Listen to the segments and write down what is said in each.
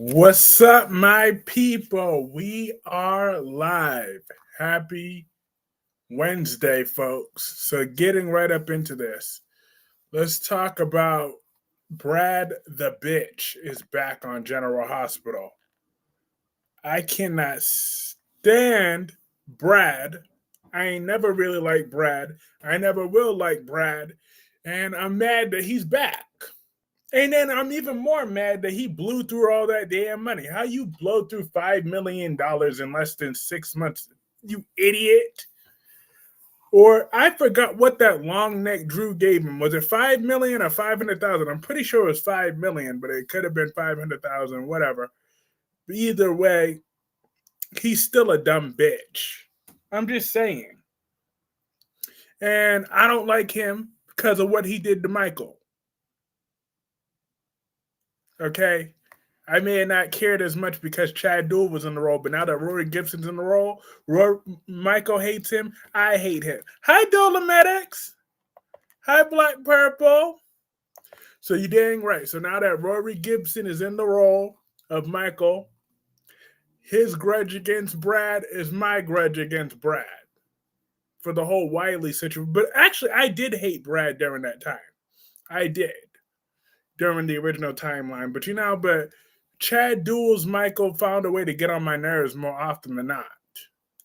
What's up, my people? We are live. Happy Wednesday, folks. So, getting right up into this, let's talk about Brad the Bitch is back on General Hospital. I cannot stand Brad. I ain't never really liked Brad. I never will like Brad. And I'm mad that he's back. And then I'm even more mad that he blew through all that damn money. How you blow through $5 million in less than 6 months, you idiot? Or I forgot what that long neck Drew gave him. Was it 5 million or 500,000? I'm pretty sure it was 5 million, but it could have been 500,000, whatever. But either way, he's still a dumb bitch. I'm just saying. And I don't like him because of what he did to Michael. Okay? I may have not cared as much because Chad Duell was in the role, but now that Rory Gibson's in the role, Michael hates him. I hate him. Hi, Dolomedics. Hi, Black Purple. So you're dang right. So now that Rory Gibson is in the role of Michael, his grudge against Brad is my grudge against Brad for the whole Wiley situation. But actually, I did hate Brad during that time. I did during the original timeline. But Chad Duell's Michael found a way to get on my nerves more often than not.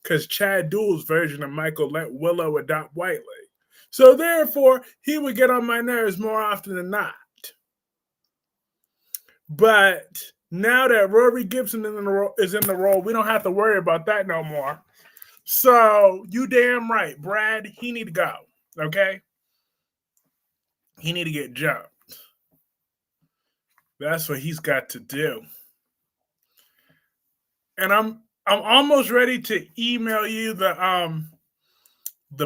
Because Chad Duell's version of Michael let Willow adopt Whiteley. So therefore, he would get on my nerves more often than not. But now that Rory Gibson is in the role, we don't have to worry about that no more. So you damn right, Brad, he need to go. Okay? He need to get jumped. That's what he's got to do. And I'm almost ready to email you the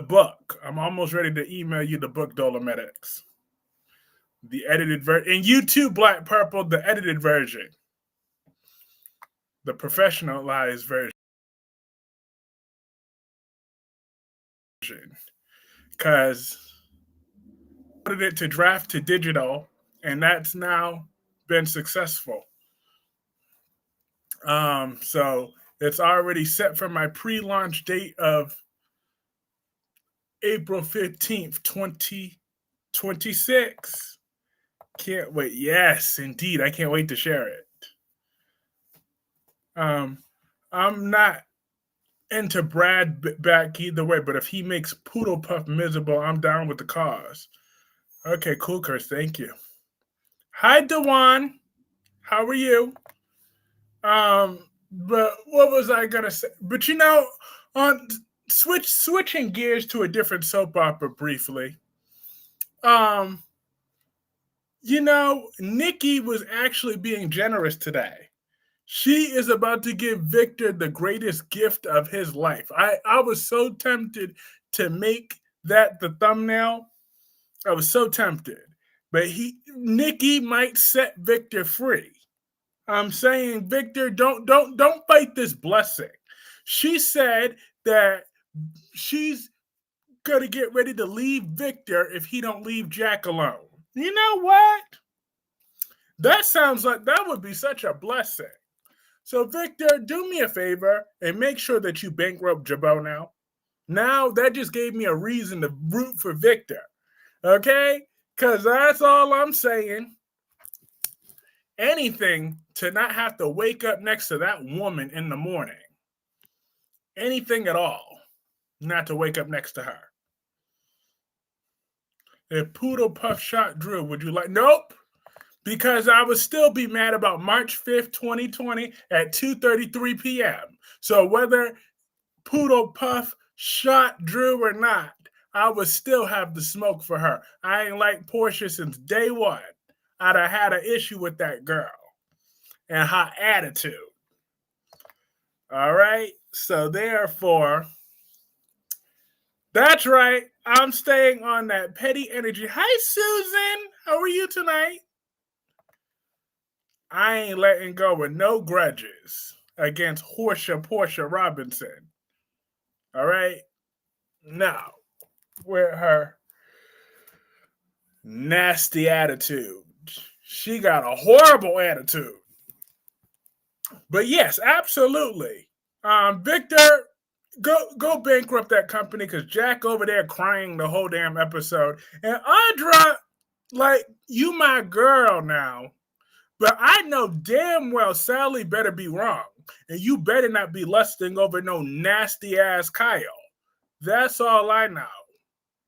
book. I'm almost ready to email you the book, Dolomedics. The edited version. And you too, Black Purple, the edited version. The professionalized version. Because I put it to draft to digital, and that's now been successful. So it's already set for my pre-launch date of April 15th, 2026. Can't wait. Yes, indeed. I can't wait to share it. I'm not into Brad back either way, but if he makes Poodle Puff miserable, I'm down with the cause. Okay, cool, Curse. Thank you. Hi, Dewan. How are you? But what was I gonna say? But on switching gears to a different soap opera briefly. Nikki was actually being generous today. She is about to give Victor the greatest gift of his life. I was so tempted to make that the thumbnail. I was so tempted. But Nikki might set Victor free. I'm saying, Victor, don't fight this blessing. She said that she's gonna get ready to leave Victor if he don't leave Jack alone. You know what? That sounds like that would be such a blessing. So, Victor, do me a favor and make sure that you bankrupt Jabot now. Now, that just gave me a reason to root for Victor. Okay? Because that's all I'm saying. Anything to not have to wake up next to that woman in the morning. Anything at all. Not to wake up next to her. If Poodle Puff shot Drew, would you like? Nope. Because I would still be mad about March 5th, 2020 at 2:33 p.m. So whether Poodle Puff shot Drew or not, I would still have the smoke for her. I ain't like Portia since day one. I'd have had an issue with that girl and her attitude. All right? So therefore, that's right. I'm staying on that petty energy. Hi, Susan. How are you tonight? I ain't letting go with no grudges against Portia Robinson. All right? Now, with her nasty attitude. She got a horrible attitude. But yes, absolutely. Victor, go bankrupt that company because Jack over there crying the whole damn episode. And Audra, like, you my girl now. But I know damn well Sally better be wrong. And you better not be lusting over no nasty ass Kyle. That's all I know.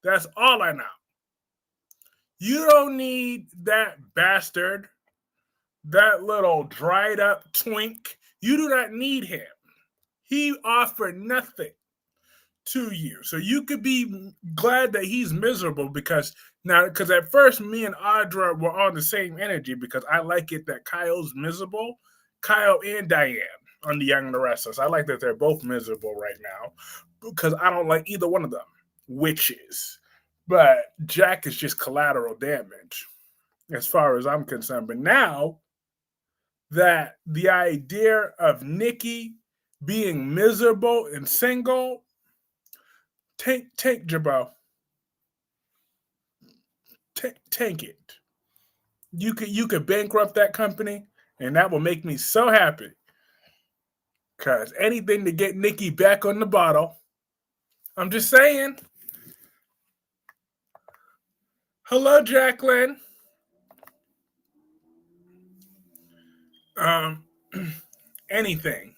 That's all I know. You don't need that bastard, that little dried up twink. You do not need him. He offered nothing to you. So you could be glad that he's miserable because at first me and Audra were on the same energy because I like it that Kyle's miserable. Kyle and Diane on The Young and the Restless. I like that they're both miserable right now because I don't like either one of them. Witches. But Jack is just collateral damage as far as I'm concerned. But now that the idea of Nikki being miserable and single, take Jabbo. Take it. You could bankrupt that company, and that will make me so happy. Cause anything to get Nikki back on the bottle. I'm just saying. Hello, Jacqueline. Um, anything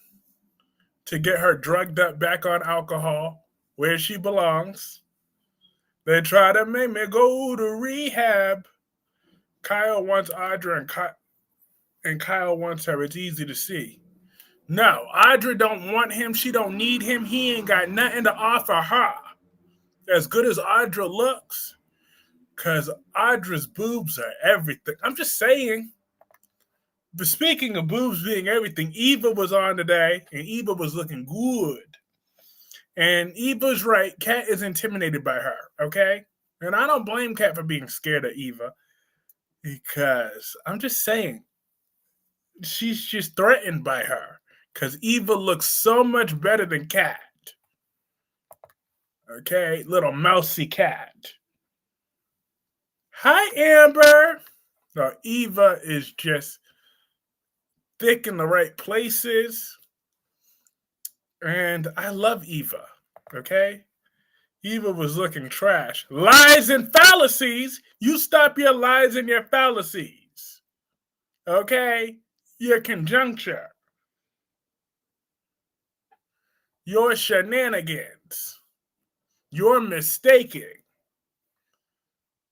to get her drugged up back on alcohol where she belongs. They try to make me go to rehab. Kyle wants Audra and Kyle wants her. It's easy to see. No, Audra don't want him. She don't need him. He ain't got nothing to offer her. As good as Audra looks, because Audra's boobs are everything. I'm just saying. But speaking of boobs being everything, Eva was on today, and Eva was looking good. And Eva's right. Kat is intimidated by her, okay? And I don't blame Kat for being scared of Eva because I'm just saying she's just threatened by her because Eva looks so much better than Kat. Okay, little mousy cat. Hi, Amber. No, Eva is just thick in the right places. And I love Eva. Okay? Eva was looking trash. Lies and fallacies. You stop your lies and your fallacies. Okay? Your conjuncture. Your shenanigans. You're mistaking.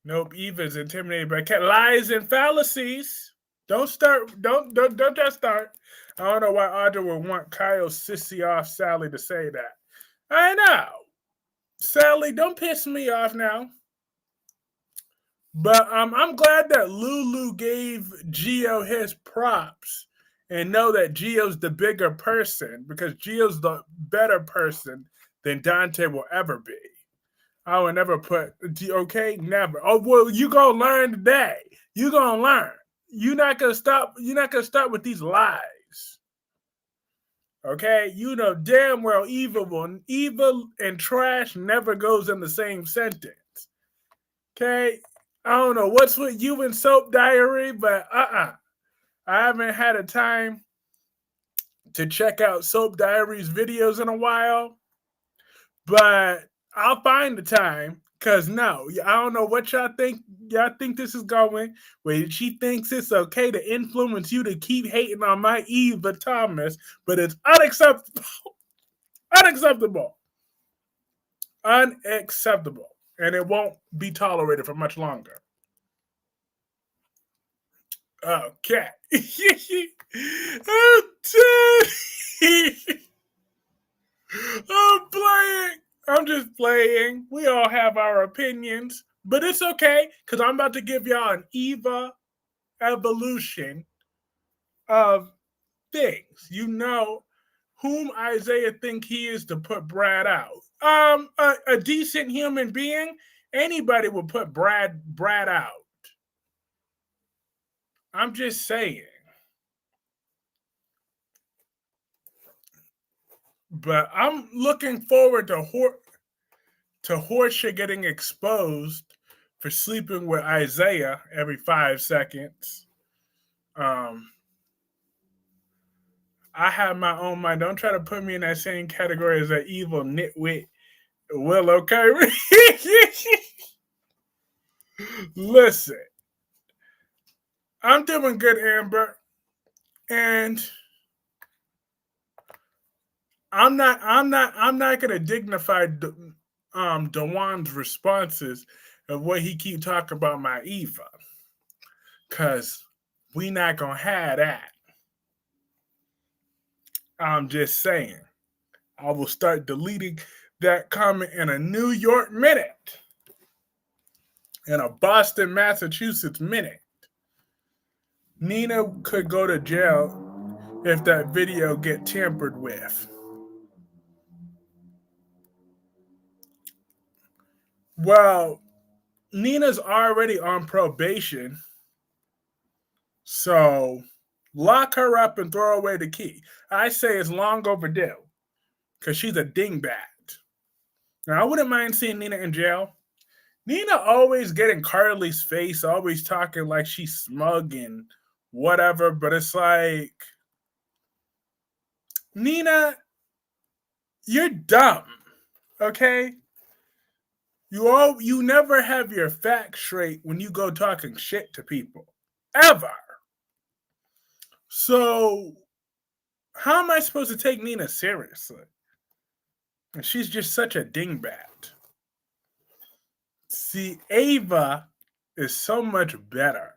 Nope, Eva's intimidated by cat lies and fallacies. Don't just start. I don't know why Audra would want Kyle's sissy off Sally to say that. I know. Sally, don't piss me off now. But I'm glad that Lulu gave Gio his props and know that Gio's the bigger person because Gio's the better person than Dante will ever be. I would never put okay, never. Oh well, you gonna learn today. You gonna learn. You're not gonna stop. You're not gonna start with these lies. Okay, you know damn well evil and trash never goes in the same sentence. Okay, I don't know what's with you and Soap Diary, but I haven't had a time to check out Soap Diary's videos in a while, but I'll find the time. Cause no, I don't know what y'all think. Y'all think this is going where she thinks it's okay to influence you to keep hating on my Eva Thomas, but it's unacceptable. Unacceptable. Unacceptable. And it won't be tolerated for much longer. Okay. I'm playing. I'm just playing. We all have our opinions, but it's okay because I'm about to give y'all an Eva evolution of things. You know whom Isaiah think he is to put Brad out. A decent human being, anybody would put Brad out. I'm just saying. But I'm looking forward to Horsha getting exposed for sleeping with Isaiah every 5 seconds. I have my own mind. Don't try to put me in that same category as an evil nitwit. Will, okay? Listen, I'm doing good, Amber, and I'm not gonna dignify Dewan's responses of what he keep talking about my Eva, cause we not gonna have that. I'm just saying. I will start deleting that comment in a New York minute, in a Boston, Massachusetts minute. Nina could go to jail if that video get tampered with. Well, Nina's already on probation, so lock her up and throw away the key. I say it's long overdue because she's a dingbat. Now, I wouldn't mind seeing Nina in jail. Nina always getting Carly's face, always talking like she's smug and whatever, but it's like, Nina, you're dumb, okay? You never have your facts straight when you go talking shit to people, ever. So how am I supposed to take Nina seriously? She's just such a dingbat. See, Ava is so much better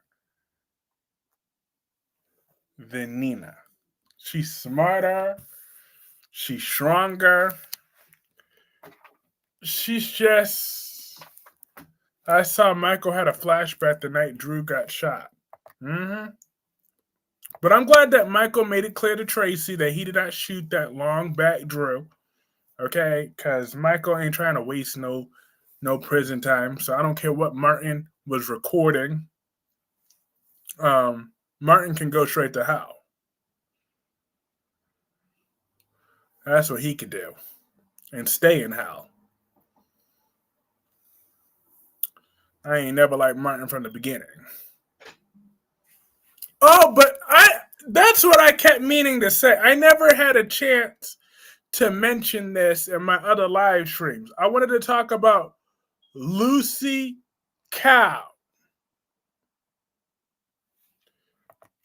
than Nina. She's smarter. She's stronger. She's just. I saw Michael had a flashback the night Drew got shot. Mm-hmm. But I'm glad that Michael made it clear to Tracy that he did not shoot that long back Drew. Okay, because Michael ain't trying to waste no prison time. So I don't care what Martin was recording. Martin can go straight to hell. That's what he could do, and stay in hell. I ain't never liked Martin from the beginning. Oh, but that's what I kept meaning to say. I never had a chance to mention this in my other live streams. I wanted to talk about Lucy Cow.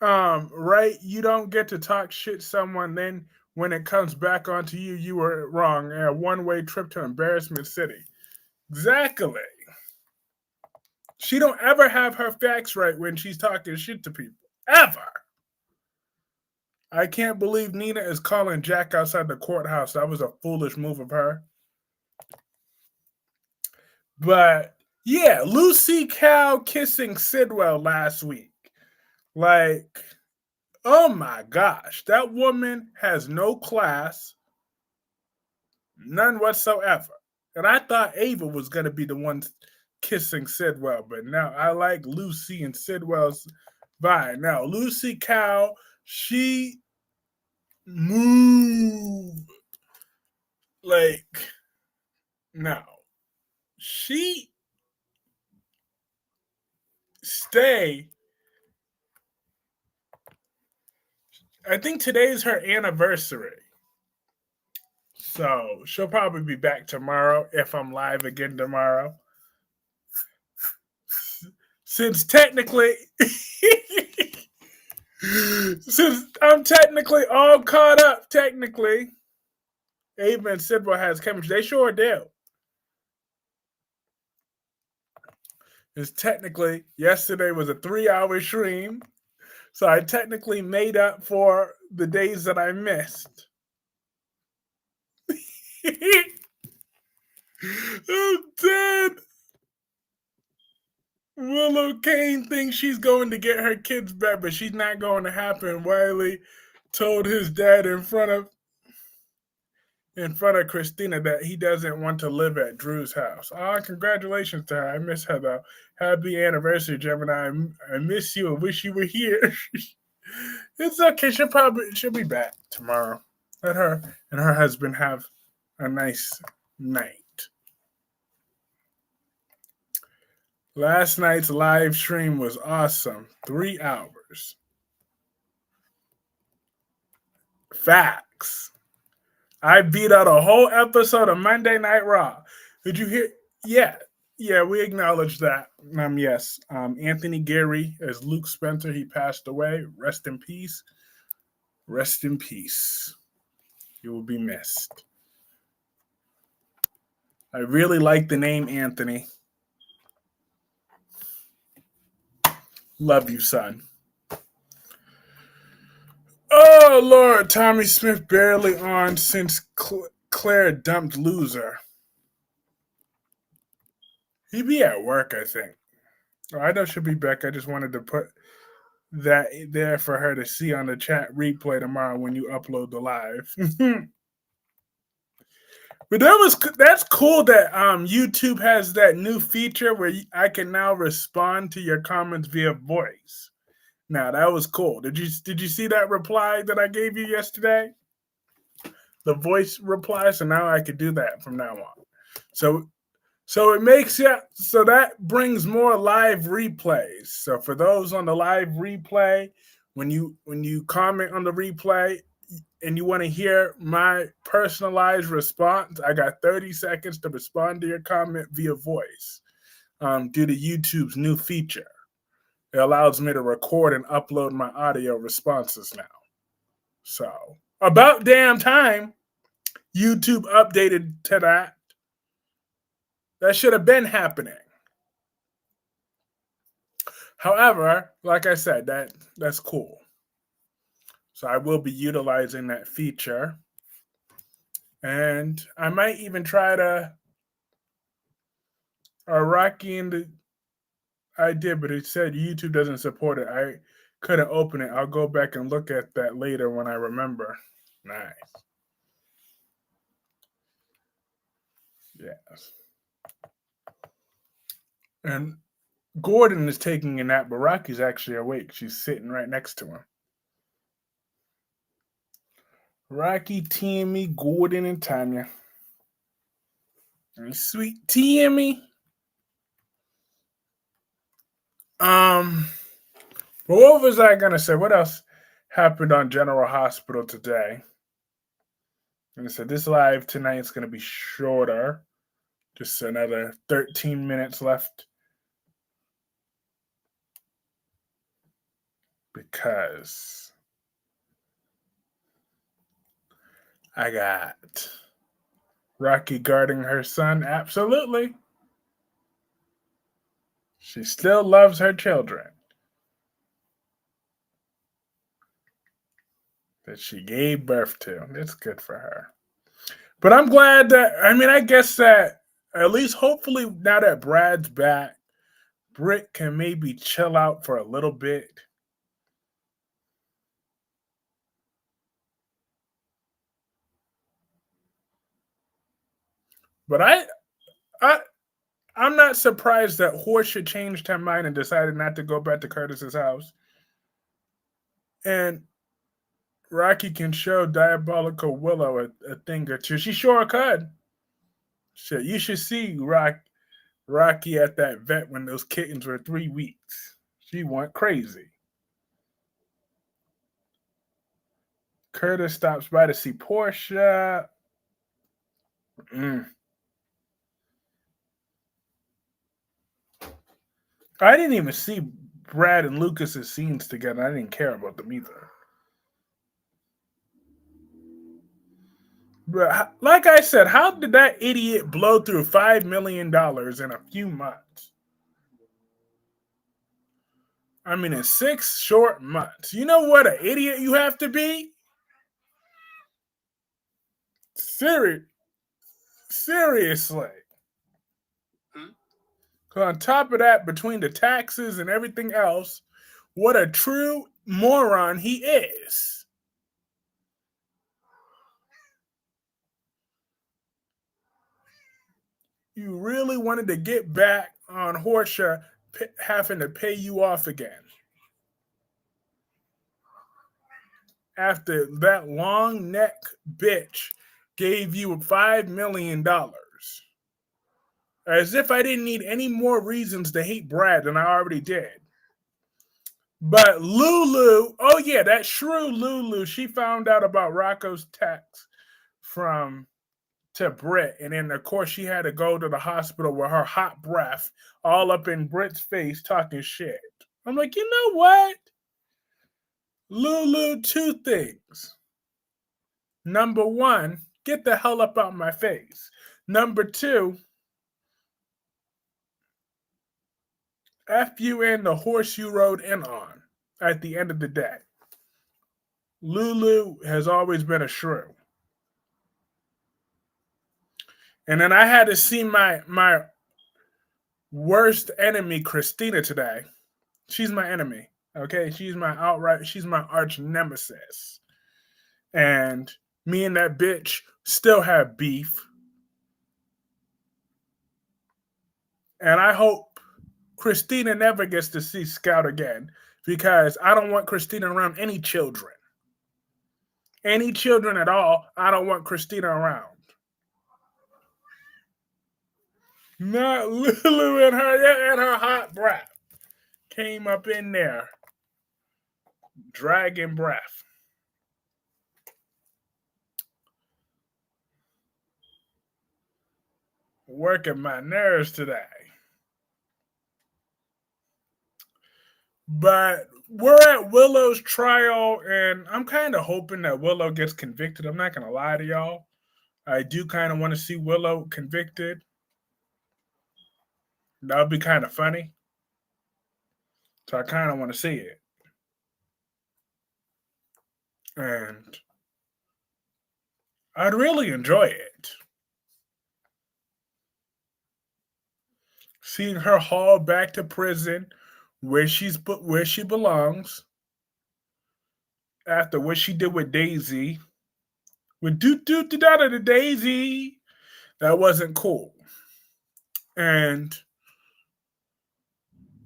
Right? You don't get to talk shit someone, then when it comes back onto you, you were wrong. A one-way trip to embarrassment city. Exactly. She don't ever have her facts right when she's talking shit to people. Ever. I can't believe Nina is calling Jack outside the courthouse. That was a foolish move of her. But yeah, Lucy Cow kissing Sidwell last week. Like, oh my gosh, that woman has no class, none whatsoever. And I thought Ava was going to be the one kissing Sidwell, but now I like Lucy and Sidwell's vibe. Now, Lucy Cow, she moved like, no, she stay. I think today is her anniversary. So she'll probably be back tomorrow if I'm live again tomorrow. Since technically, since I'm technically all caught up, technically, Ava and Sidwell has chemistry. They sure do. It's technically, yesterday was a 3-hour stream. So I technically made up for the days that I missed. I'm dead. Willow Kane thinks she's going to get her kids back, but she's not going to happen. Wiley told his dad in front of Christina that he doesn't want to live at Drew's house. Oh, congratulations to her. I miss her though. Happy anniversary, Gemini. I miss you and wish you were here. It's okay. She'll be back tomorrow. Let her and her husband have a nice night. Last night's live stream was awesome. 3 hours. Facts. I beat out a whole episode of Monday Night Raw. Did you hear? Yeah, yeah, we acknowledge that. Yes, Anthony Gary as Luke Spencer. He passed away. Rest in peace. Rest in peace. You will be missed. I really like the name Anthony. Love you, son. Oh Lord, Tommy Smith barely on since Claire dumped loser. He be at work, I think. Oh, I know she'll be back. I just wanted to put that there for her to see on the chat replay tomorrow when you upload the live. But that's cool that YouTube has that new feature where I can now respond to your comments via voice. Now that was cool. Did you see that reply that I gave you yesterday? The voice reply. So now I could do that from now on. So it makes so that brings more live replays. So for those on the live replay, when you comment on the replay and you want to hear my personalized response, I got 30 seconds to respond to your comment via voice. Due to YouTube's new feature, it allows me to record and upload my audio responses now. So about damn time YouTube updated to that. That should have been happening. However, like I said, that's cool. So I will be utilizing that feature. And I might even try to Rocky in the I did, but it said YouTube doesn't support it. I couldn't open it. I'll go back and look at that later when I remember. Nice. Yes. And Gordon is taking a nap, but Rocky's actually awake. She's sitting right next to him. Rocky, Timmy, Gordon, and Tanya. And sweet Timmy. But what was I gonna say? What else happened on General Hospital today? And I said this live tonight is gonna be shorter. Just another 13 minutes left. Because I got Rocky guarding her son. Absolutely. She still loves her children that she gave birth to. It's good for her. But I'm glad I guess that at least hopefully now that Brad's back, Britt can maybe chill out for a little bit. But I'm not surprised that Horsea changed her mind and decided not to go back to Curtis's house. And Rocky can show Diabolical Willow a thing or two. She sure could. Shit, you should see Rocky at that vet when those kittens were 3 weeks. She went crazy. Curtis stops by to see Portia. I didn't even see Brad and Lucas's scenes together. I didn't care about them either. But like I said, how did that idiot blow through $5 million in a few months? I mean, in 6 short months. You know what an idiot you have to be? Seriously. On top of that, between the taxes and everything else, what a true moron he is. You really wanted to get back on Horsea having to pay you off again. After that long neck bitch gave you $5 million. As if I didn't need any more reasons to hate Brad than I already did. But Lulu, oh yeah, that shrew Lulu, she found out about Rocco's text from to Britt, and then of course she had to go to the hospital with her hot breath all up in Britt's face talking shit. I'm like, you know what? Lulu, two things. Number one, get the hell up out my face. Number two, F you and the horse you rode in on at the end of the day. Lulu has always been a shrew. And then I had to see my worst enemy, Christina, today. She's my enemy. Okay, she's my arch nemesis. And me and that bitch still have beef. And I hope Christina never gets to see Scout again because I don't want Christina around any children. Any children at all, I don't want Christina around. Not Lulu and her hot breath came up in there, dragon breath. Working my nerves today. But we're at Willow's trial, and I'm kind of hoping that Willow gets convicted. I'm not going to lie to y'all. I do kind of want to see Willow convicted. That would be kind of funny. So I kind of want to see it. And I'd really enjoy it. Seeing her hauled back to prison where she belongs after what she did with Daisy. With da the Daisy. That wasn't cool. And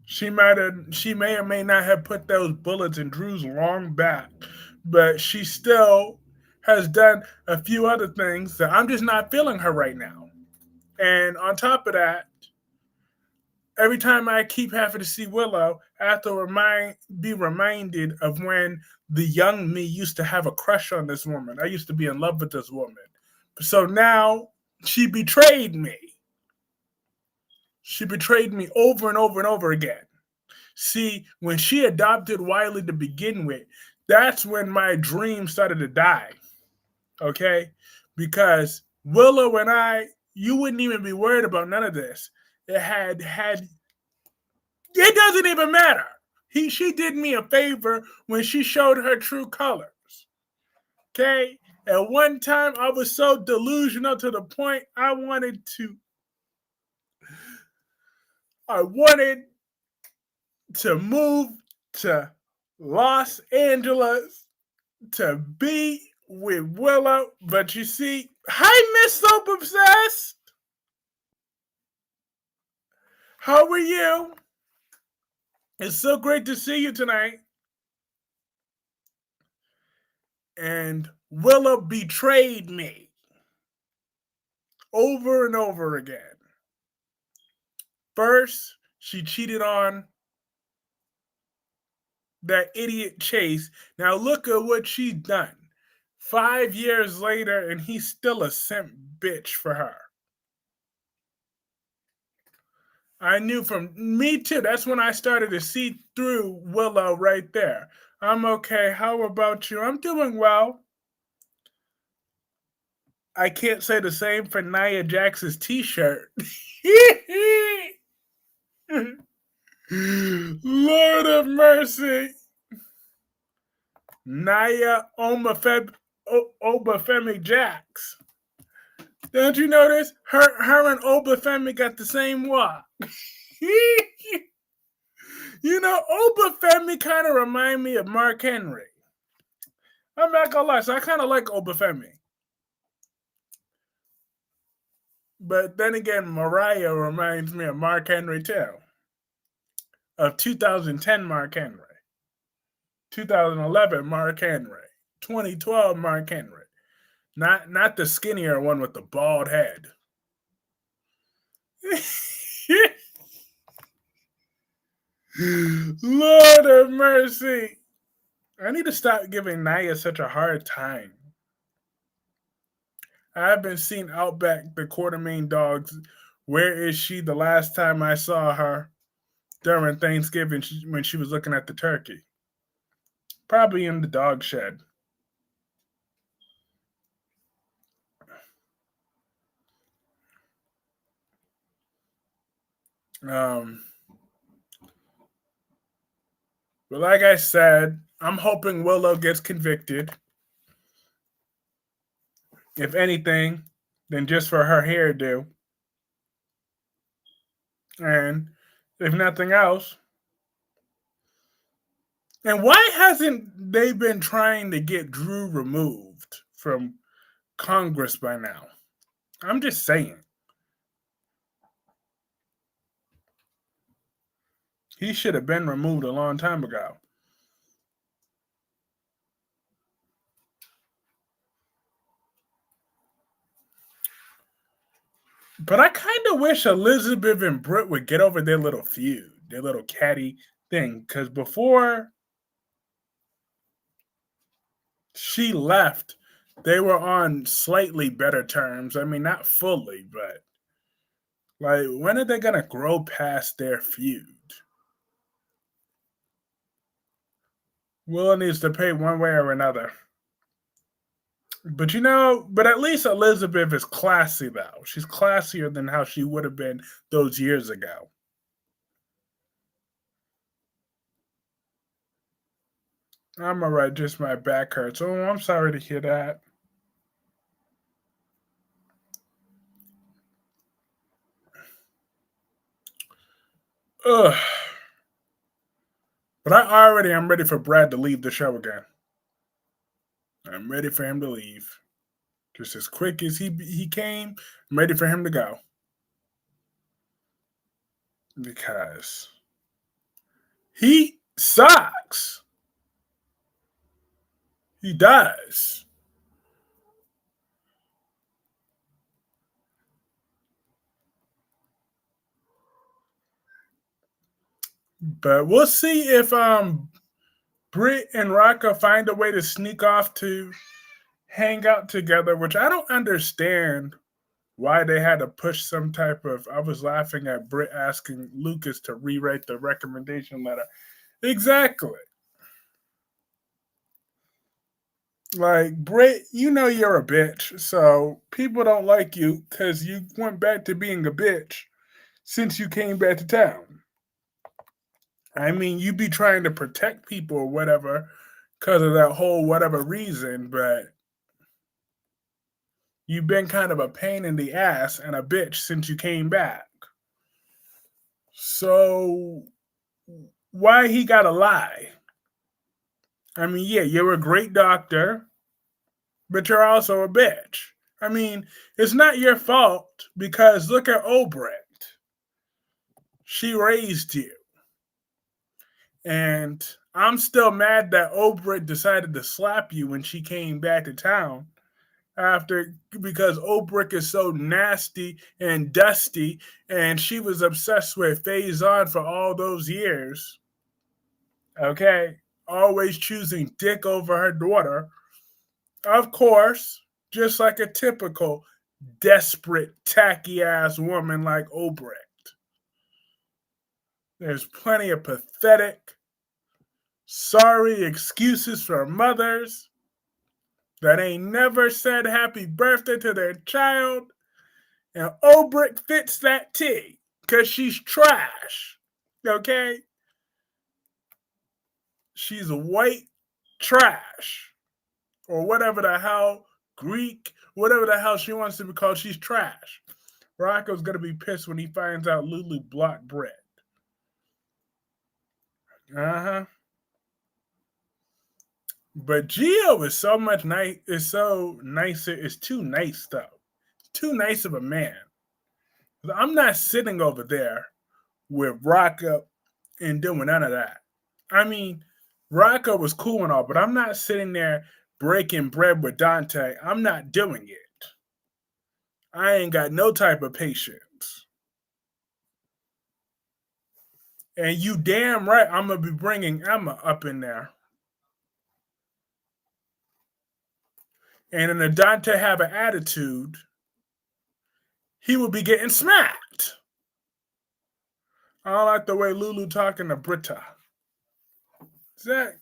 she may or may not have put those bullets in Drew's long back, but she still has done a few other things that I'm just not feeling her right now. And on top of that, every time I keep having to see Willow, I have to be reminded of when the young me used to have a crush on this woman. I used to be in love with this woman. So now she betrayed me. She betrayed me over and over and over again. See, when she adopted Wiley to begin with, that's when my dream started to die. Okay? Because Willow and I, you wouldn't even be worried about none of this. It doesn't even matter. She did me a favor when she showed her true colors. Okay? At one time, I was so delusional to the point I wanted to move to Los Angeles to be with Willow. But you see, hi, Miss Soap Obsessed. How are you? It's so great to see you tonight. And Willow betrayed me over and over again. First, she cheated on that idiot Chase. Now look at what she's done. 5 years later, and he's still a simp bitch for her. I knew from me too. That's when I started to see through Willow right there. I'm okay. How about you? I'm doing well. I can't say the same for Nia Jax's t-shirt. Lord of mercy. Nia Obafemi Jax. Don't you notice? Her and Obafemi got the same walk. You know, Obafemi kind of remind me of Mark Henry. I'm not gonna lie, so I kind of like Obafemi. But then again, Mariah reminds me of Mark Henry too. Of 2010 Mark Henry. 2011 Mark Henry. 2012 Mark Henry. Not the skinnier one with the bald head. Lord of mercy. I need to stop giving Naya such a hard time. I haven't seen Outback the Quartermain dogs. Where is she? The last time I saw her during Thanksgiving when she was looking at the turkey. Probably in the dog shed. Um, but like I said, I'm hoping Willow gets convicted. If anything, then just for her hairdo. And if nothing else, and why hasn't they been trying to get Drew removed from Congress by now? I'm just saying. He should have been removed a long time ago. But I kind of wish Elizabeth and Britt would get over their little feud, their little catty thing. Because before she left, they were on slightly better terms. I mean, not fully, but like, when are they going to grow past their feud? Will needs to pay one way or another. But but at least Elizabeth is classy, though. She's classier than how she would have been those years ago. I'm all right, just my back hurts. Oh, I'm sorry to hear that. Ugh. But I already am ready for Brad to leave the show again. I'm ready for him to leave. Just as quick as he came, I'm ready for him to go. Because he sucks. He does. But we'll see if Britt and Rocco find a way to sneak off to hang out together, which I don't understand why they had to push some type of. I was laughing at Britt asking Lucas to rewrite the recommendation letter. Exactly. Like, Britt, you know you're a bitch, so people don't like you because you went back to being a bitch since you came back to town. I mean, you be trying to protect people or whatever because of that whole whatever reason, but you've been kind of a pain in the ass and a bitch since you came back. So why he gotta lie? I mean, yeah, you're a great doctor, but you're also a bitch. I mean, it's not your fault because look at Obrecht. She raised you. And I'm still mad that Obrecht decided to slap you when she came back to town after because Obrick is so nasty and dusty, and she was obsessed with Faison for all those years. Okay, always choosing Dick over her daughter, of course, just like a typical desperate, tacky ass woman like Obrecht. There's plenty of pathetic, sorry excuses for mothers that ain't never said happy birthday to their child. And Obrick fits that T because she's trash. Okay? She's a white trash. Or whatever the hell, Greek, whatever the hell she wants to be called. She's trash. Rocco's going to be pissed when he finds out Lulu blocked Brett. Uh huh. But Gio is so much nice. Is so nicer. It's too nice though. Too nice of a man. I'm not sitting over there with Rocco and doing none of that. I mean, Rocco was cool and all, but I'm not sitting there breaking bread with Dante. I'm not doing it. I ain't got no type of patience. And you damn right I'm going to be bringing Emma up in there. And in Dante have an attitude, he would be getting smacked. I don't like the way Lulu talking to Britta. Zach,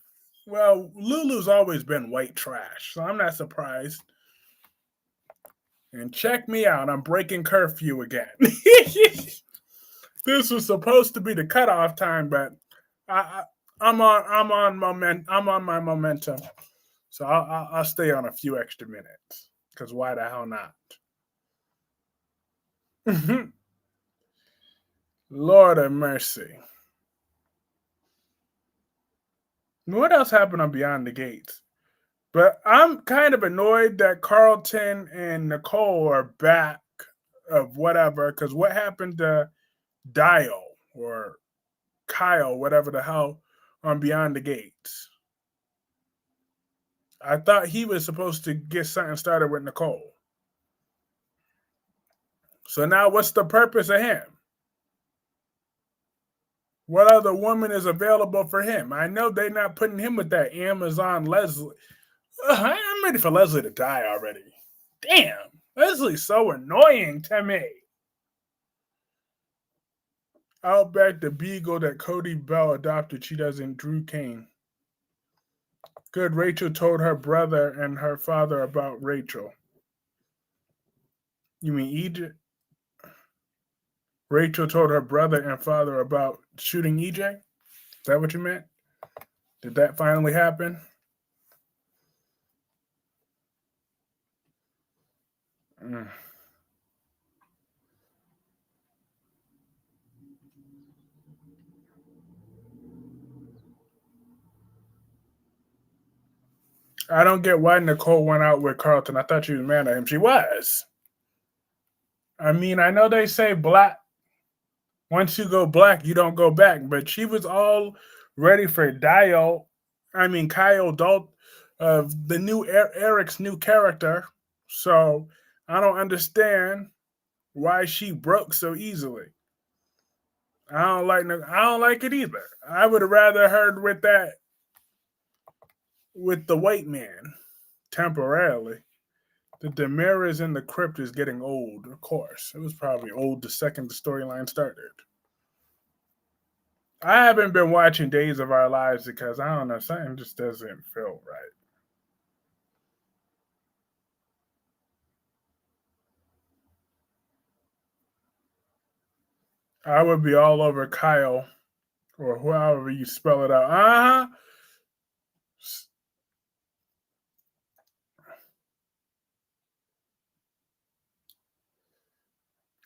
well, Lulu's always been white trash, so I'm not surprised. And check me out, I'm breaking curfew again. This was supposed to be the cutoff time, but I, I'm on my momentum, so I'll stay on a few extra minutes. Because why the hell not? Lord of mercy. What else happened on Beyond the Gates? But I'm kind of annoyed that Carlton and Nicole are back of whatever. Because what happened to Dio or Kyle, whatever the hell, on Beyond the Gates? I thought he was supposed to get something started with Nicole. So now what's the purpose of him? What other woman is available for him? I know they're not putting him with that Amazon Leslie. I'm ready for Leslie to die already. Damn, Leslie's so annoying to me. Outback the beagle that Cody Bell adopted, she doesn't Drew Kane. Good, Rachel told her brother and her father about Rachel. You mean Egypt? Rachel told her brother and father about shooting EJ? Is that what you meant? Did that finally happen? Mm. I don't get why Nicole went out with Carlton. I thought she was mad at him. She was. I mean, I know they say black. Once you go black, you don't go back. But she was all ready for Kyle Dalt of the new Eric's new character. So I don't understand why she broke so easily. I don't like it either. I would have rather heard with the white man temporarily. The Damaris in the crypt is getting old, of course. It was probably old the second the storyline started. I haven't been watching Days of Our Lives because I don't know, something just doesn't feel right. I would be all over Kyle or however you spell it out.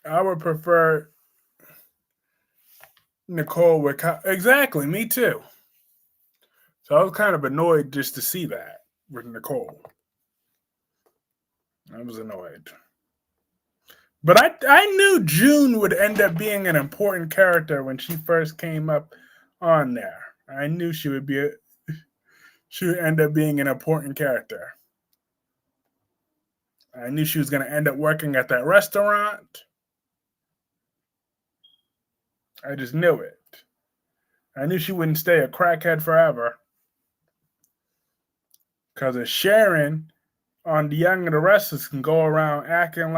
I would prefer Nicole with Kyle. Exactly, me too. So I was kind of annoyed just to see that with Nicole. I was annoyed. But I knew June would end up being an important character when she first came up on there. I knew she would end up being an important character. I knew she was going to end up working at that restaurant. I just knew it. I knew she wouldn't stay a crackhead forever. Because if Sharon on The Young and the Restless can go around walking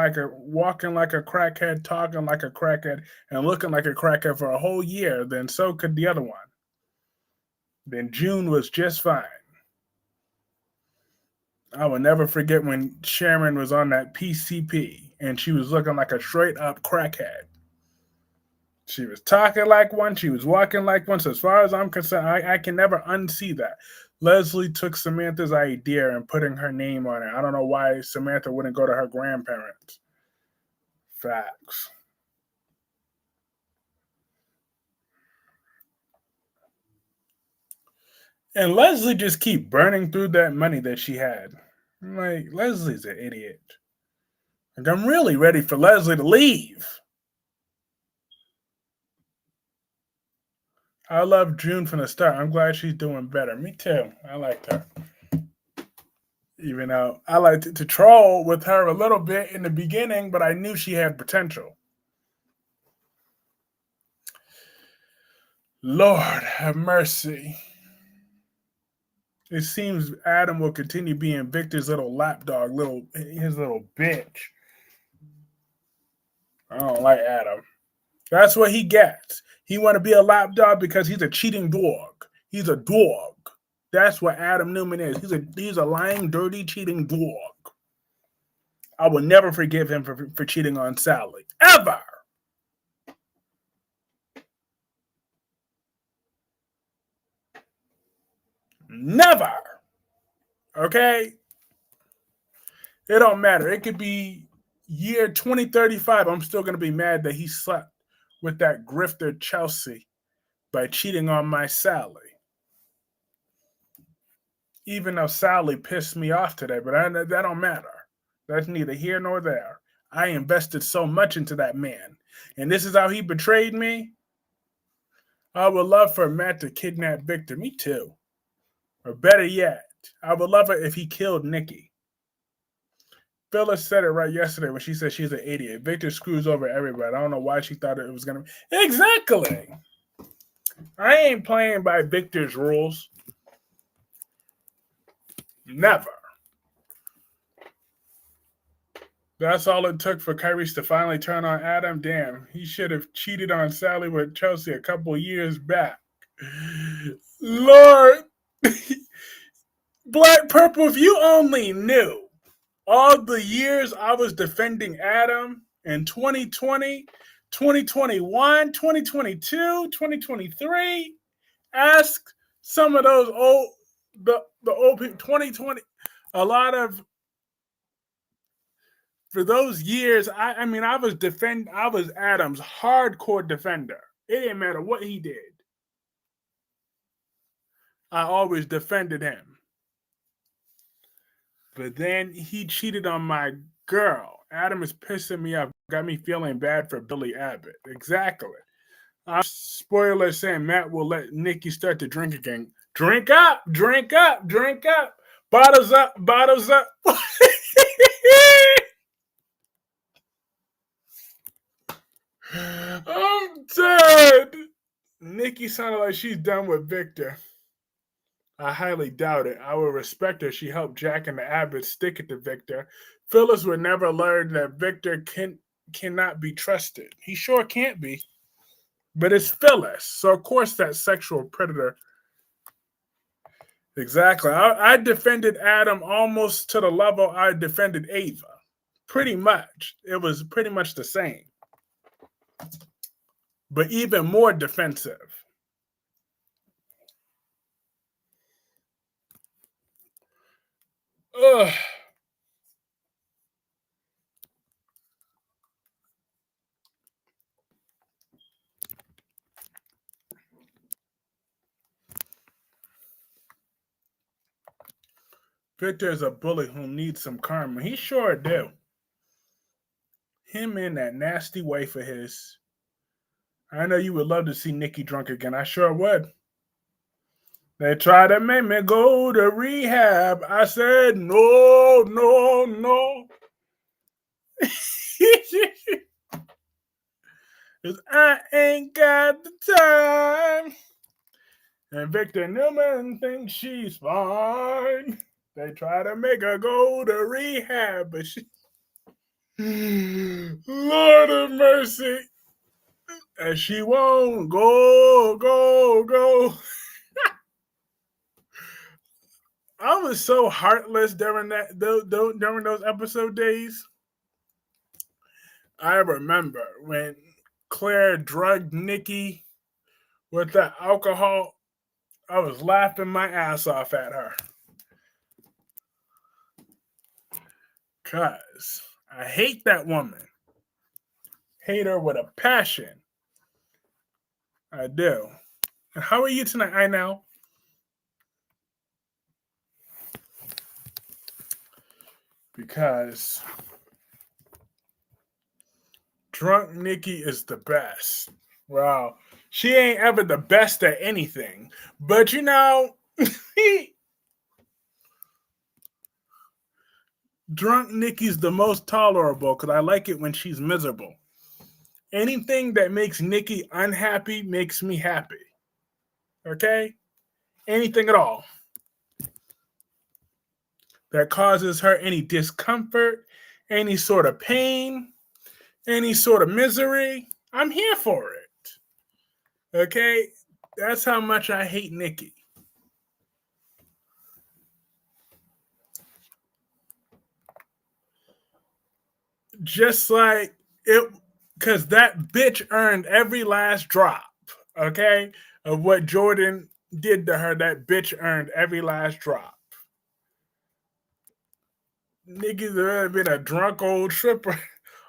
like a crackhead, talking like a crackhead, and looking like a crackhead for a whole year, then so could the other one. Then June was just fine. I will never forget when Sharon was on that PCP and she was looking like a straight up crackhead. She was talking like one, she was walking like one. So as far as I'm concerned, I can never unsee that. Leslie took Samantha's idea and putting her name on it. I don't know why Samantha wouldn't go to her grandparents. Facts. And Leslie just keep burning through that money that she had. I'm like, Leslie's an idiot. Like, I'm really ready for Leslie to leave. I love June from the start. I'm glad she's doing better. Me too. I liked her. Even though I liked to troll with her a little bit in the beginning, but I knew she had potential. Lord have mercy. It seems Adam will continue being Victor's little lapdog, his little bitch. I don't like Adam. That's what he gets. He want to be a lapdog because he's a cheating dog. He's a dog. That's what Adam Newman is. He's a lying, dirty, cheating dog. I will never forgive him for cheating on Sally. Ever. Never. Okay? It don't matter. It could be year 2035. I'm still going to be mad that he slept with that grifter Chelsea by cheating on my Sally. Even though Sally pissed me off today, but that don't matter. That's neither here nor there. I invested so much into that man. And this is how he betrayed me? I would love for Matt to kidnap Victor. Me too. Or better yet, I would love it if he killed Nikki. Phyllis said it right yesterday when she said she's an idiot. Victor screws over everybody. I don't know why she thought it was going to be. Exactly. I ain't playing by Victor's rules. Never. That's all it took for Kyrie to finally turn on Adam. Damn, he should have cheated on Sally with Chelsea a couple years back. Lord. Black Purple, if you only knew all the years I was defending Adam in 2020, 2021, 2022, 2023, ask some of those the old people, 2020, a lot of, for those years, I was Adam's hardcore defender. It didn't matter what he did. I always defended him. But then he cheated on my girl. Adam is pissing me off. Got me feeling bad for Billy Abbott. Exactly. Spoiler saying Matt will let Nikki start to drink again. Drink up, drink up, drink up. Bottles up, bottles up. I'm dead. Nikki sounded like she's done with Victor. I highly doubt it. I would respect her. She helped Jack and the Abbotts stick it to Victor. Phyllis would never learn that Victor cannot be trusted. He sure can't be. But it's Phyllis. So, of course, that sexual predator. Exactly. I defended Adam almost to the level I defended Ava. Pretty much. It was pretty much the same. But even more defensive. Ugh. Victor is a bully who needs some karma. He sure do. Him and that nasty wife of his. I know you would love to see Nikki drunk again. I sure would. They tried to make me go to rehab. I said, no, no, no. Because I ain't got the time. And Victor Newman thinks she's fine. They try to make her go to rehab, but she... Lord of mercy. And she won't go, go, go. I was so heartless during those episode days. I remember when Claire drugged Nikki with that alcohol. I was laughing my ass off at her. Because I hate that woman. Hate her with a passion. I do. How are you tonight? I know. Because drunk Nikki is the best. Wow. She ain't ever the best at anything. But you know, drunk Nikki's the most tolerable because I like it when she's miserable. Anything that makes Nikki unhappy makes me happy. Okay? Anything at all that causes her any discomfort, any sort of pain, any sort of misery, I'm here for it. Okay? That's how much I hate Nikki. Just like it, because that bitch earned every last drop, okay, of what Jordan did to her. That bitch earned every last drop. Nikki's been a drunk old stripper.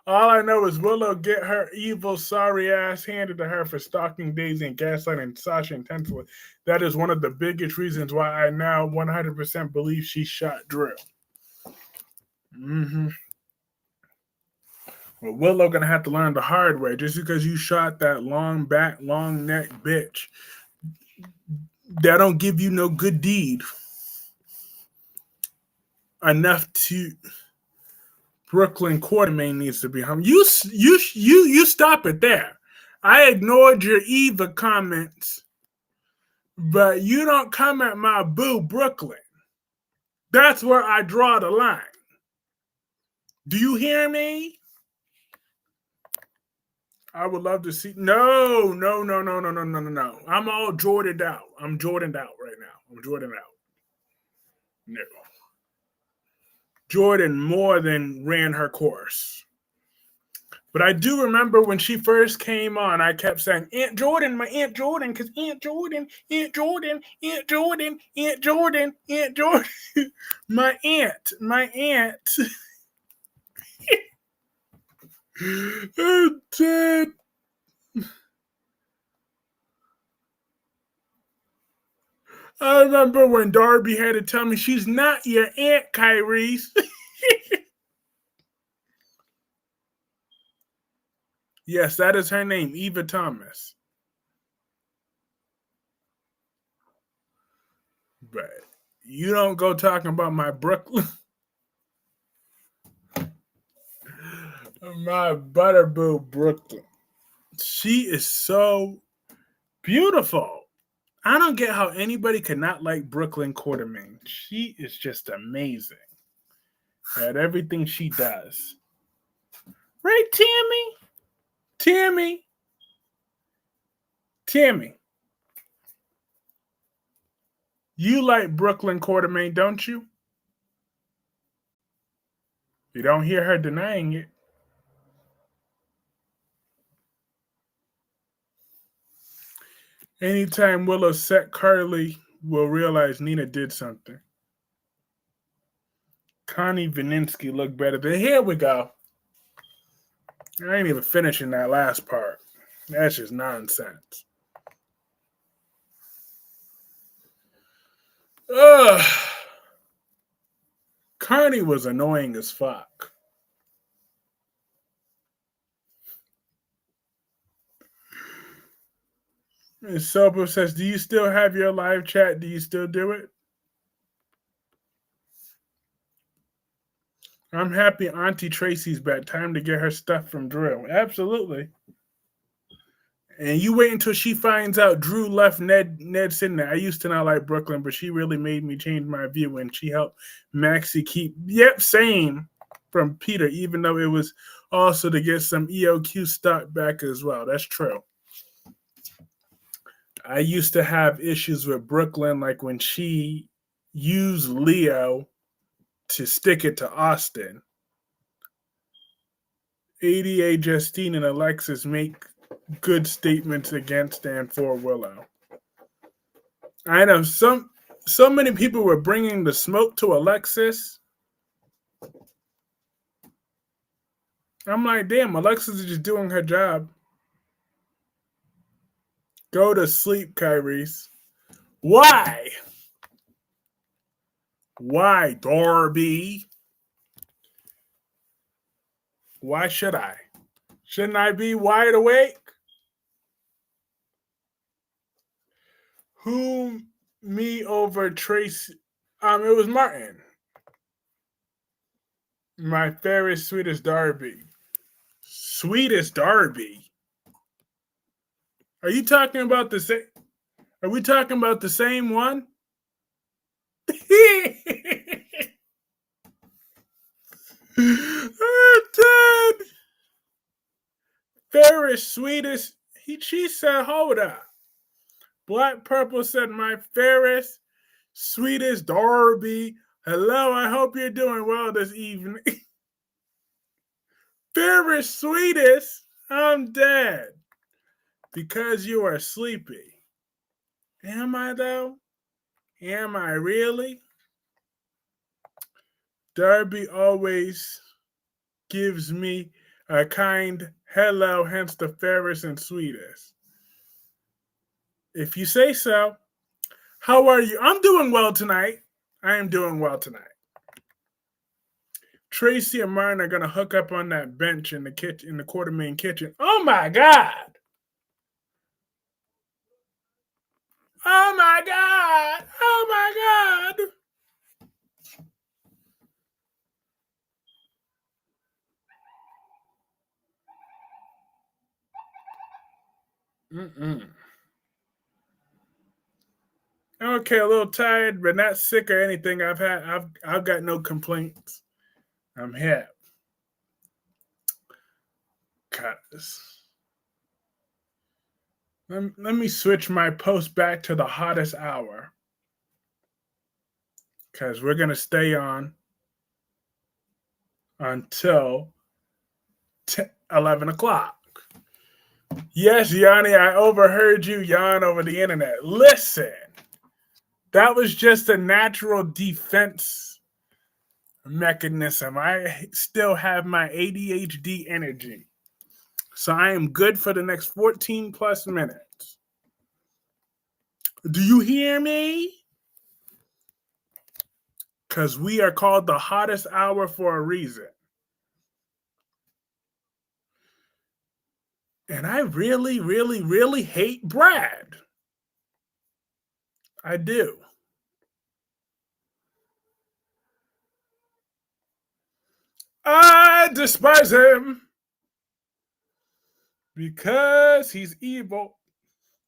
All I know is Willow get her evil, sorry ass handed to her for stalking Daisy and gaslighting Sasha intensely. That is one of the biggest reasons why I now 100% believe she shot Drew. Mm-hmm. Well, Willow gonna have to learn the hard way. Just because you shot that long back, long neck bitch, that don't give you no good deed enough to. Brooklyn Quartermain needs to be home. You stop it there. I ignored your Eva comments, but you don't come at my boo Brooklyn. That's where I draw the line. Do you hear me? I would love to see. No. I'm all Jordaned out. I'm Jordaned out right now. I'm Jordan out. No. Jordan more than ran her course. But I do remember when she first came on, I kept saying, Aunt Jordan, my Aunt Jordan, because Aunt Jordan, Aunt Jordan, Aunt Jordan, Aunt Jordan, Aunt Jordan. my aunt. I'm dead. I remember when Darby had to tell me she's not your aunt, Kyrie. Yes, that is her name, Eva Thomas. But you don't go talking about my Brooklyn, my Butterboo Brooklyn. She is so beautiful. I don't get how anybody could not like Brooklyn Quartermain. She is just amazing at everything she does. Right, Tammy? Tammy. You like Brooklyn Quartermain, don't you? You don't hear her denying it. Anytime Willow set Carly will realize Nina did something. Connie Vininsky looked better. But here we go. I ain't even finishing that last part. That's just nonsense. Ugh. Connie was annoying as fuck. And Sobo says, do you still have your live chat? Do you still do it? I'm happy Auntie Tracy's back. Time to get her stuff from Drew. Absolutely. And you wait until she finds out Drew left Ned sitting there. I used to not like Brooklyn, but she really made me change my view when she helped Maxie keep, same from Peter, even though it was also to get some EOQ stock back as well. That's true. I used to have issues with Brooklyn, like when she used Leo to stick it to Austin. ADA, Justine, and Alexis make good statements against and for Willow. I know so many people were bringing the smoke to Alexis. I'm like, damn, Alexis is just doing her job. Go to sleep, Kyrie's. Why? Why, Darby? Why should I? Shouldn't I be wide awake? Who me over Tracy? It was Martin. My favorite, sweetest Darby. Sweetest Darby? Are you talking about the same? Are we talking about the same one? I'm dead. Ferris, sweetest. She said, hold up. Black Purple said, my Ferris, sweetest Darby. Hello, I hope you're doing well this evening. Ferris, sweetest, I'm dead. Because you are sleepy. Am I though? Am I really? Darby always gives me a kind hello, hence the fairest and sweetest. If you say so. How are you? I'm doing well tonight. I am doing well tonight. Tracy and Martin are gonna hook up on that bench in the kitchen, in the Quartermain kitchen. Oh my god! Oh my god! Oh my god! Mm-mm. Okay, a little tired, but not sick or anything. I've got no complaints. I'm here. Cause let me switch my post back to the hottest hour. Cause we're gonna stay on until 11 o'clock. Yes, Yanni, I overheard you yawn over the internet. Listen, that was just a natural defense mechanism. I still have my ADHD energy. So I am good for the next 14 plus minutes. Do you hear me? Because we are called the hottest hour for a reason. And I really, really, really hate Brad. I do. I despise him because he's evil.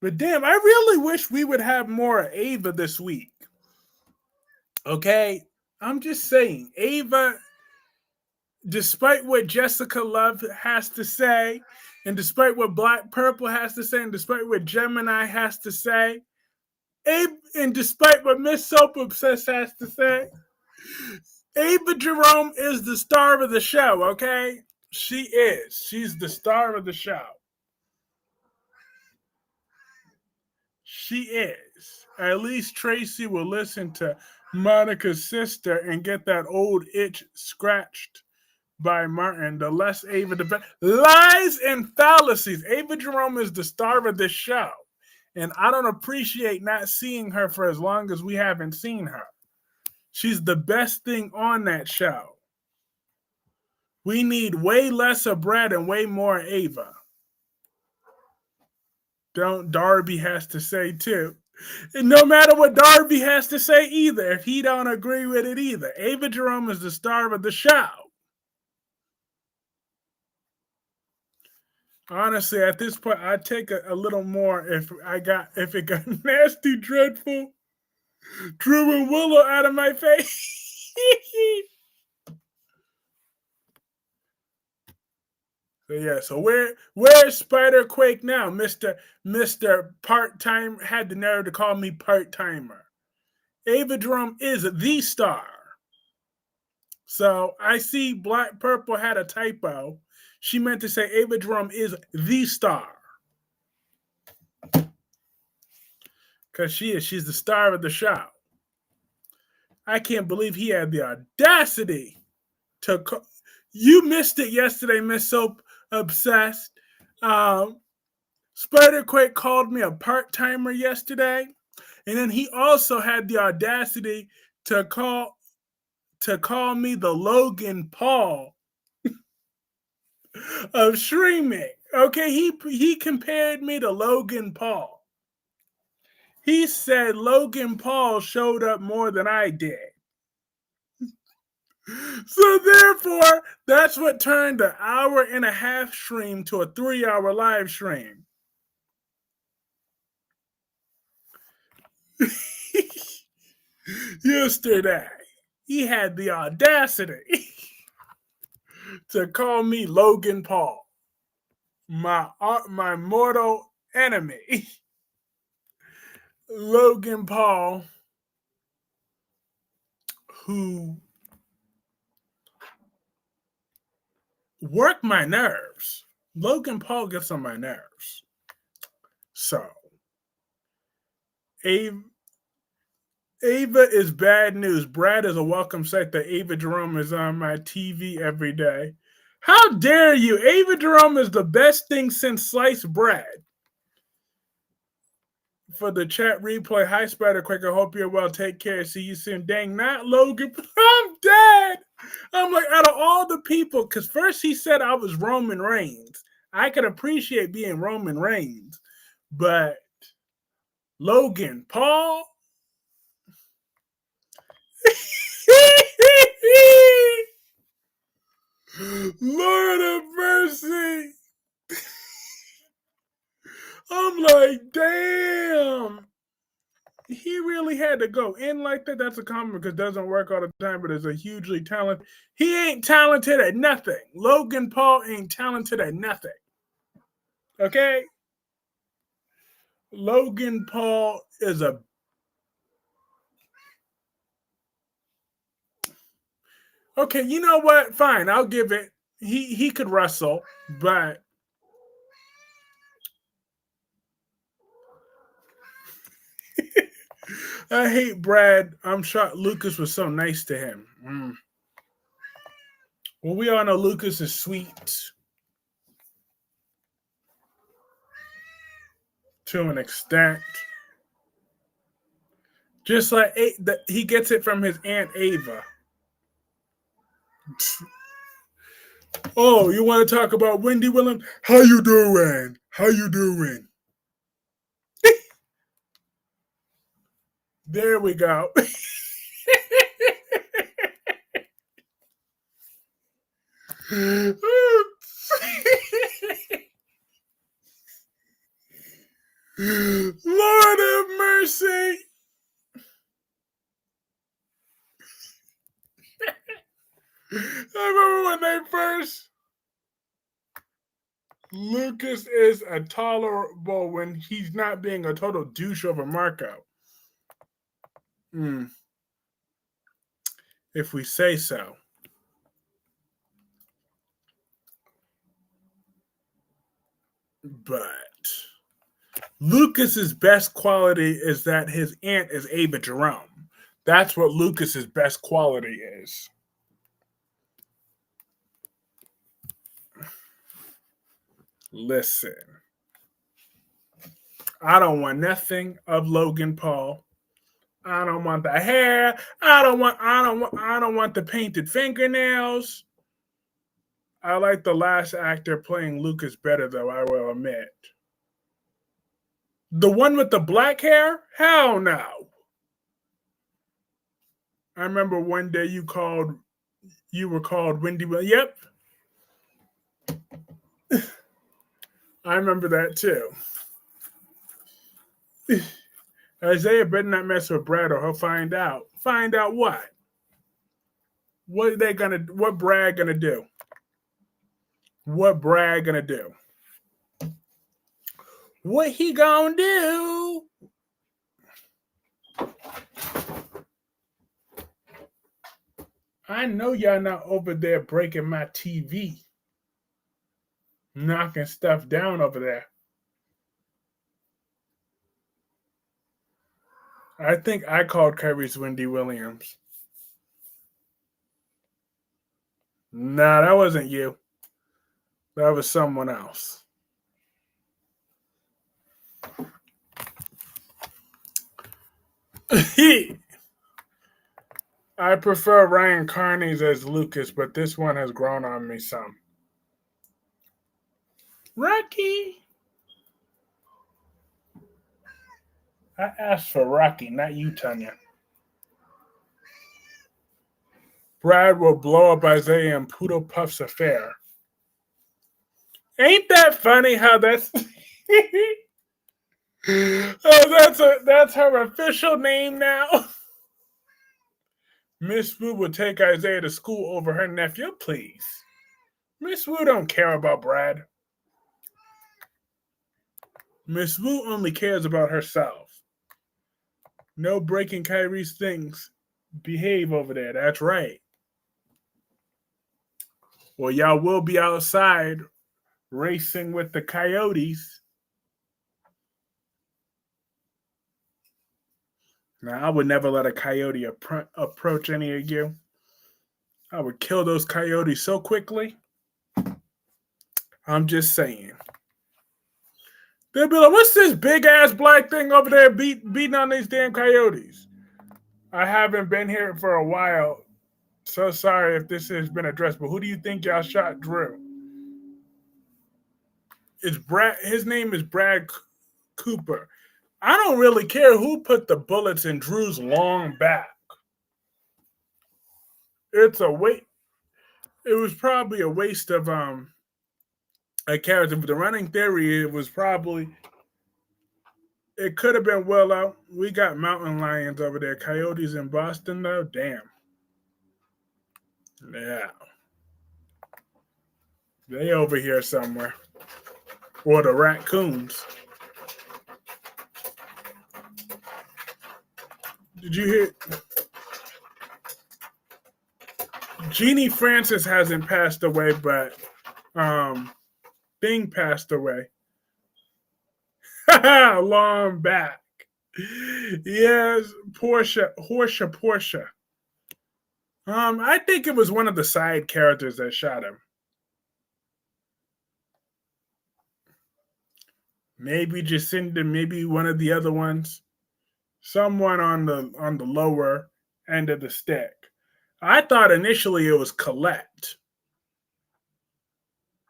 But damn, I really wish we would have more Ava this week. Okay? I'm just saying, Ava, despite what Jessica Love has to say, and despite what Black Purple has to say, and despite what Gemini has to say, and despite what Miss Soap Obsessed has to say, Ava Jerome is the star of the show, okay? She is. She's the star of the show. She is. At least Tracy will listen to Monica's sister and get that old itch scratched by Martin. The less Ava, the better. Lies and fallacies. Ava Jerome is the star of this show. And I don't appreciate not seeing her for as long as we haven't seen her. She's the best thing on that show. We need way less of Brad and way more Ava. Don't Darby has to say too. And no matter what Darby has to say either, if he don't agree with it either. Ava Jerome is the star of the show. Honestly, at this point, I'd take a little more if it got nasty, dreadful, Drew and Willow out of my face. So yeah, so where's Spider Quake now, Mister Part Time had the nerve to call me part timer. Ava Drum is the star. So I see Black Purple had a typo. She meant to say Ava Drum is the star. Because she is. She's the star of the show. I can't believe he had the audacity to. You missed it yesterday, Miss Soap Obsessed. Spider-Quake called me a part-timer yesterday. And then he also had the audacity to call me the Logan Paul of streaming. Okay, he compared me to Logan Paul. He said Logan Paul showed up more than I did. So therefore, that's what turned an hour and a half stream to a 3-hour live stream. Yesterday, he had the audacity to call me Logan Paul, my mortal enemy. Logan Paul, who worked my nerves. Logan Paul gets on my nerves. So, Ava is bad news. Brad is a welcome sight that Ava Jerome is on my TV every day. How dare you? Ava Jerome is the best thing since sliced bread. For the chat replay, hi Spider Quick. I hope you're well. Take care. See you soon. Dang, not Logan. I'm dead. I'm like, out of all the people, because first he said I was Roman Reigns. I could appreciate being Roman Reigns, but Logan Paul. Lord of mercy. I'm like, damn. He really had to go in like that. That's a compliment because it doesn't work all the time, but is a hugely talented. He ain't talented at nothing. Logan Paul ain't talented at nothing. Okay? Logan Paul is a. Okay, you know what? Fine, I'll give it. He could wrestle, but I hate Brad. I'm shocked Lucas was so nice to him. Well, we all know Lucas is sweet to an extent. Just like he gets it from his Aunt Ava. Oh, you want to talk about Wendy Williams? How you doing? How you doing? There we go. Lord of mercy. I remember when they first. Lucas is intolerable when he's not being a total douche over Marco. If we say so. But Lucas's best quality is that his aunt is Ava Jerome. That's what Lucas's best quality is. Listen, I don't want nothing of Logan Paul. I don't want the hair. I don't want the painted fingernails. I like the last actor playing Lucas better, though, I will admit. The one with the black hair? Hell no. I remember one day you were called Wendy. Yep. I remember that too. Isaiah better not mess with Brad or he'll find out. Find out what? What Brad gonna do? What Brad gonna do? What he gonna do? I know y'all not over there breaking my TV. Knocking stuff down over there. I think I called Kyrie's Wendy Williams. Nah, that wasn't you. That was someone else. I prefer Ryan Carney's as Lucas, but this one has grown on me some. Rocky. I asked for Rocky, not you, Tanya. Brad will blow up Isaiah and Poodle Puff's affair. Ain't that funny how that's... That's her official name now. Miss Wu will take Isaiah to school over her nephew, please. Miss Wu don't care about Brad. Miss Wu only cares about herself. No breaking Kyrie's things. Behave over there. That's right. Well, y'all will be outside racing with the coyotes. Now, I would never let a coyote approach any of you. I would kill those coyotes so quickly. I'm just saying. They'll be like, what's this big ass black thing over there beating on these damn coyotes? I haven't been here for a while. So sorry if this has been addressed, but who do you think y'all shot Drew? It's Brad. His name is Brad Cooper. I don't really care who put the bullets in Drew's long back. It's a wait. It was probably a waste of a character. But the running theory, it was probably it could have been Willow. We got mountain lions over there. Coyotes in Boston though. Damn. Yeah. They over here somewhere. Or the raccoons. Did you hear? Jeannie Francis hasn't passed away, but Thing passed away. Long back. Yes, Portia. I think it was one of the side characters that shot him. Maybe Jacinda, maybe one of the other ones. Someone on the lower end of the stick. I thought initially it was Colette.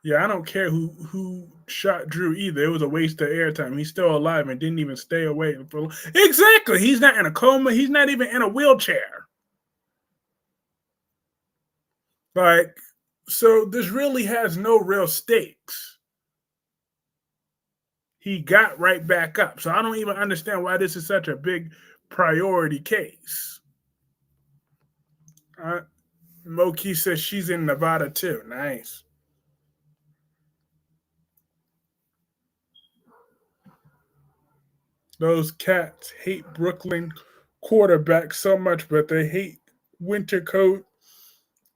Yeah, I don't care who shot Drew either. It was a waste of airtime. He's still alive and didn't even stay awake for exactly. He's not in a coma. He's not even in a wheelchair. Like, so this really has no real stakes. He got right back up. So I don't even understand why this is such a big priority case. Moki says she's in Nevada too. Nice. Those cats hate Brooklyn quarterbacks so much, but they hate winter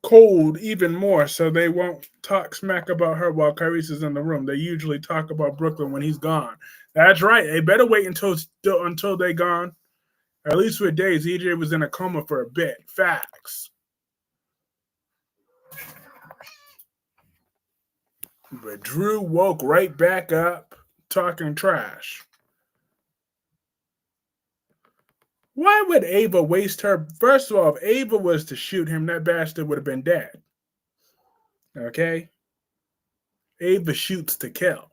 cold even more, so they won't talk smack about her while Kyrie's is in the room. They usually talk about Brooklyn when he's gone. That's right. They better wait until they're gone. At least with Days, EJ was in a coma for a bit. Facts. But Drew woke right back up talking trash. Why would Ava waste her? First of all, if Ava was to shoot him, that bastard would have been dead. Okay? Ava shoots to kill.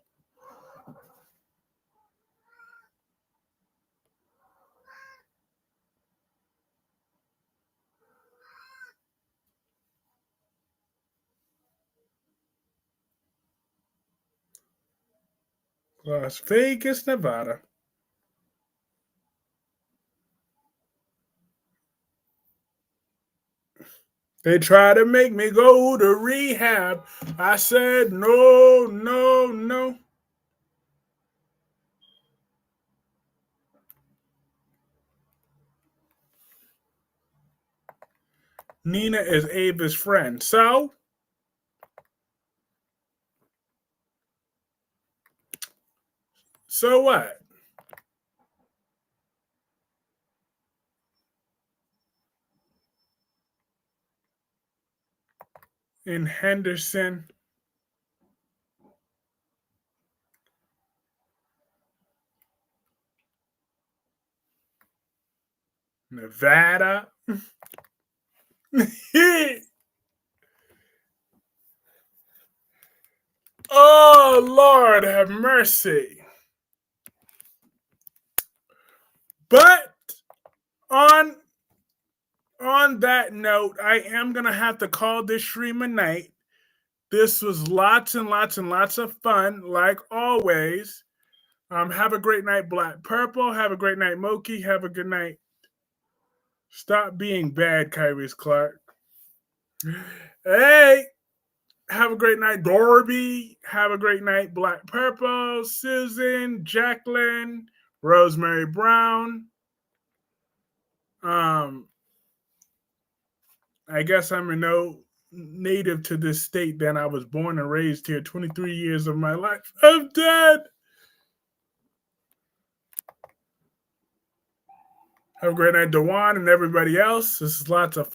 Las Vegas, Nevada. They tried to make me go to rehab. I said, no, no, no. Nina is Ava's friend. So what? In Henderson, Nevada. Oh, Lord, have mercy. But on that note, I am going to have to call this stream a night. This was lots and lots and lots of fun, like always. Have a great night, Black Purple. Have a great night, Moki. Have a good night. Stop being bad, Kyrie's Clark. Hey, have a great night, Dorby. Have a great night, Black Purple, Susan, Jacqueline, Rosemary Brown. I guess I'm no native to this state. Then I was born and raised here. 23 years of my life. I'm dead. Have a great night, Dewan, and everybody else. This is lots of